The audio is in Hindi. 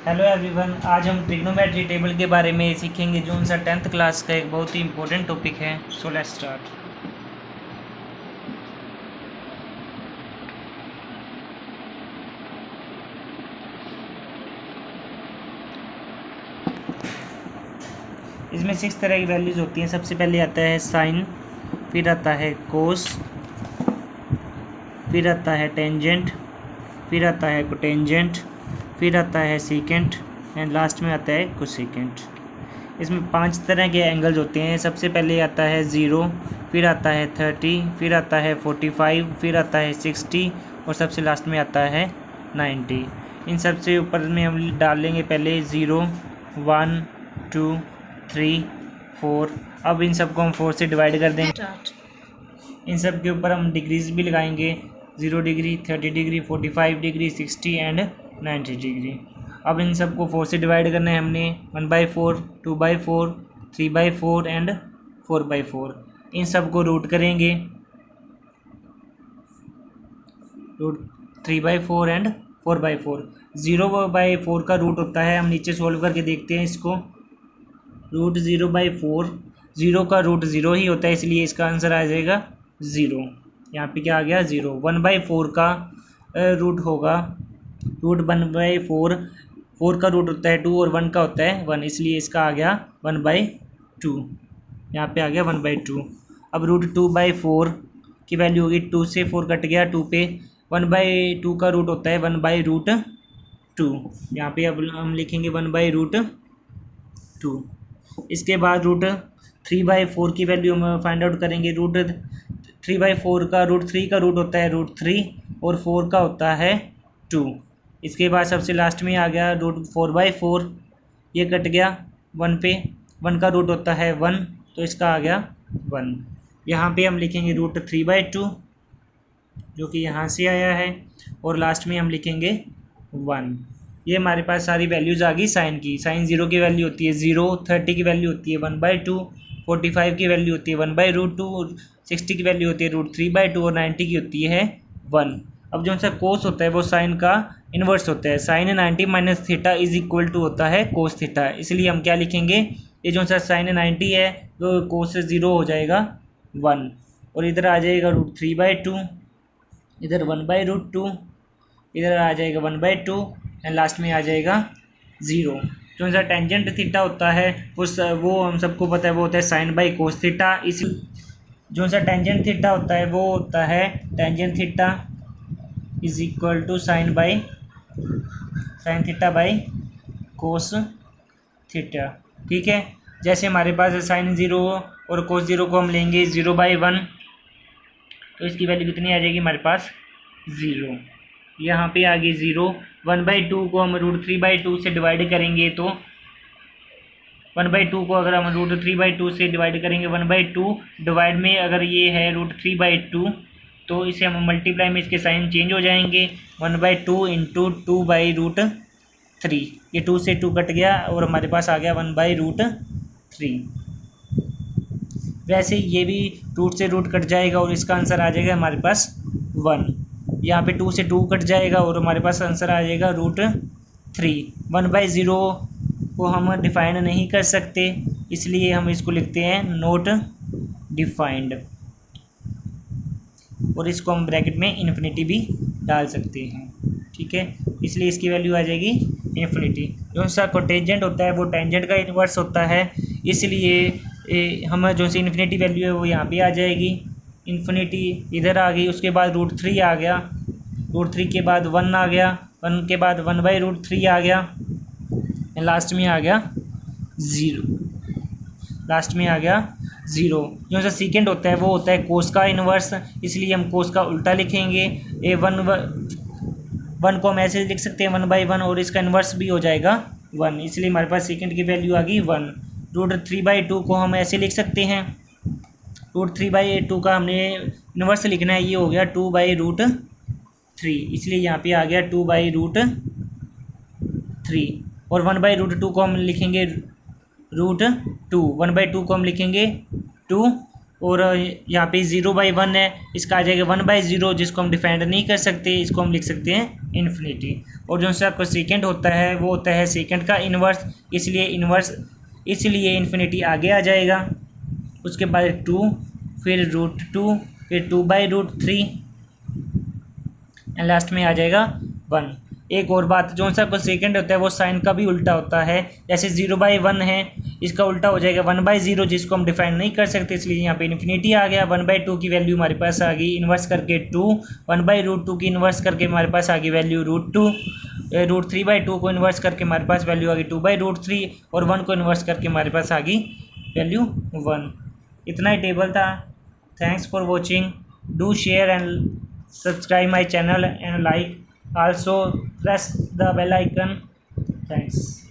हेलो एवरीवन, आज हम ट्रिग्नोमेट्री टेबल के बारे में सीखेंगे जो उनका 10th क्लास का एक बहुत ही इम्पोर्टेंट टॉपिक है। So let's start. इसमें 6 तरह की वैल्यूज़ होती हैं। सबसे पहले आता है साइन, फिर आता है कोस, फिर आता है टेंजेंट, फिर आता है कोटेंजेंट, फिर आता है सीकेंट एंड लास्ट में आता है कोसेकेंट। इसमें 5 तरह के एंगल्स होते हैं। सबसे पहले आता है 0, फिर आता है 30, फिर आता है 45, फिर आता है 60 और सबसे लास्ट में आता है 90। इन सबसे ऊपर में हम डाल लेंगे पहले 0, 1, 2, 3, 4। अब इन सबको हम 4 से डिवाइड कर देंगे। इन सब के ऊपर हम डिग्रीज भी लगाएंगे, 0 degree, 30 degree, 45 degree, 60 and 90 degree. अब इन सबको 4 से डिवाइड करना है हमने। 1/4, 2/4, 3/4 एंड 4/4। इन सबको रूट करेंगे, रूट 3/4 एंड 4/4। 0/4 का रूट होता है, हम नीचे सोल्व करके देखते हैं इसको। रूट 0/4, 0 का रूट 0 ही होता है, इसलिए इसका आंसर आ जाएगा 0। यहाँ पे क्या आ गया 0। 1/4 का रूट होगा, रूट 1/4, 4 का रूट होता है 2 और 1 का होता है 1, इसलिए इसका आ गया 1/2। यहाँ पे आ गया 1/2। अब रूट 2/4 की वैल्यू होगी, 2 से 4 कट गया 2 पे। 1/2 का रूट होता है 1/√2। यहाँ पे अब हम लिखेंगे 1/√2। इसके बाद रूट 3/4 की वैल्यू हम फाइंड आउट करेंगे। रूट 3/4 का रूट 3 का रूट होता है √3 और 4 का होता है 2। इसके बाद सबसे लास्ट में आ गया रूट 4/4, ये कट गया 1 पे। 1 का रूट होता है 1, तो इसका आ गया 1। यहाँ पे हम लिखेंगे रूट 3/2 जो कि यहाँ से आया है और लास्ट में हम लिखेंगे 1। ये हमारे पास सारी वैल्यूज़ आ गई साइन की। साइन 0 की वैल्यू होती है 0, 30 की वैल्यू होती है 1/2, 45 की वैल्यू होती है 1/√2, 60 की वैल्यू होती है √3/2 और 90 की होती है 1। अब जो सा कोस होता है वो साइन का इन्वर्स होता है। Sine 90 minus theta is equal to होता है कोस थीटा, इसलिए हम क्या लिखेंगे, ये जो सा साइन 90 है वो कोस से 0 हो जाएगा 1 और इधर आ जाएगा √3/2, इधर 1/√2, इधर आ जाएगा 1/2 एंड लास्ट में आ जाएगा 0। जो सा टेंजेंट थीटा होता है वो हम सबको पता है, वो होता है साइन बाई कोस थीटा। इस जो सा टेंजेंट थीटा होता है वो होता है tangent theta is equal to sine theta by cos theta. ठीक है, जैसे हमारे पास साइन 0 और कोस 0 को हम लेंगे 0/1, तो इसकी वैल्यू कितनी आ जाएगी हमारे पास 0। यहाँ पे आ गई 0। 1/2 को हम √3/2 से डिवाइड करेंगे तो 1/2 को अगर हम √3/2 से डिवाइड करेंगे, 1/2 डिवाइड में अगर ये है √3/2 तो इसे हम मल्टीप्लाई में इसके साइन चेंज हो जाएंगे। 1/2 इंटू 2/√3, ये 2 से 2 कट गया और हमारे पास आ गया 1/√3। वैसे ये भी रूट से रूट कट जाएगा और इसका आंसर आ जाएगा हमारे पास 1। यहाँ पे 2 से 2 कट जाएगा और हमारे पास आंसर आ जाएगा √3। 1/0 को हम डिफाइन नहीं कर सकते, इसलिए हम इसको लिखते हैं नॉट डिफाइंड और इसको हम ब्रैकेट में इन्फिनिटी भी डाल सकते हैं। ठीक है, इसलिए इसकी वैल्यू आ जाएगी इन्फिनिटी। जो सा कोटेंजेंट होता है वो टेंजेंट का इन्वर्स होता है, इसलिए हम जो सी इन्फिनिटी वैल्यू है वो यहाँ पे आ जाएगी। इन्फिनिटी इधर आ गई, उसके बाद √3 आ गया, √3 के बाद 1 आ गया, 1 के बाद 1/√3 आ गया, लास्ट में आ गया 0। लास्ट में आ गया 0। जो सा सीकेंड होता है वो होता है कोस का इन्वर्स, इसलिए हम कोस का उल्टा लिखेंगे। 1 को हम ऐसे लिख सकते हैं 1/1 और इसका इन्वर्स भी हो जाएगा 1, इसलिए हमारे पास सेकेंड की वैल्यू आ गई 1। √3/2 को हम ऐसे लिख सकते हैं, √3/2 का हमने इन्वर्स लिखना है, ये हो गया 2/√3, इसलिए यहाँ पे आ गया 2/√3। और 1/√2 को हम लिखेंगे √2, 1/2 को हम लिखेंगे 2 और यहाँ पे 0/1 है, इसका आ जाएगा 1/0, जिसको हम डिफाइंड नहीं कर सकते, इसको हम लिख सकते हैं इन्फिनिटी। और जो सा आपका सेकेंड होता है वो होता है सेकेंड का इन्वर्स, इसलिए इन्फिनिटी आगे आ जाएगा। उसके बाद 2, फिर √2, फिर 2/√3 एंड लास्ट में आ जाएगा 1। एक और बात, जो सा आपका सेकेंड होता है वो साइन का भी उल्टा होता है। जैसे 0/1 है, इसका उल्टा हो जाएगा 1/0, जिसको हम डिफाइन नहीं कर सकते, इसलिए यहाँ पे इन्फिनिटी आ गया। 1/2 की वैल्यू हमारे पास आ गई इन्वर्स करके 2, 1/√2 की इन्वर्स करके हमारे पास आ गई वैल्यू √2, √3/2 को इन्वर्स करके हमारे पास वैल्यू आ गई 2/√3, और 1 को इन्वर्स करके हमारे पास आ गई वैल्यू 1। इतना ही टेबल था। Thanks for watching, do share and subscribe my channel and like, also press the bell icon. Thanks.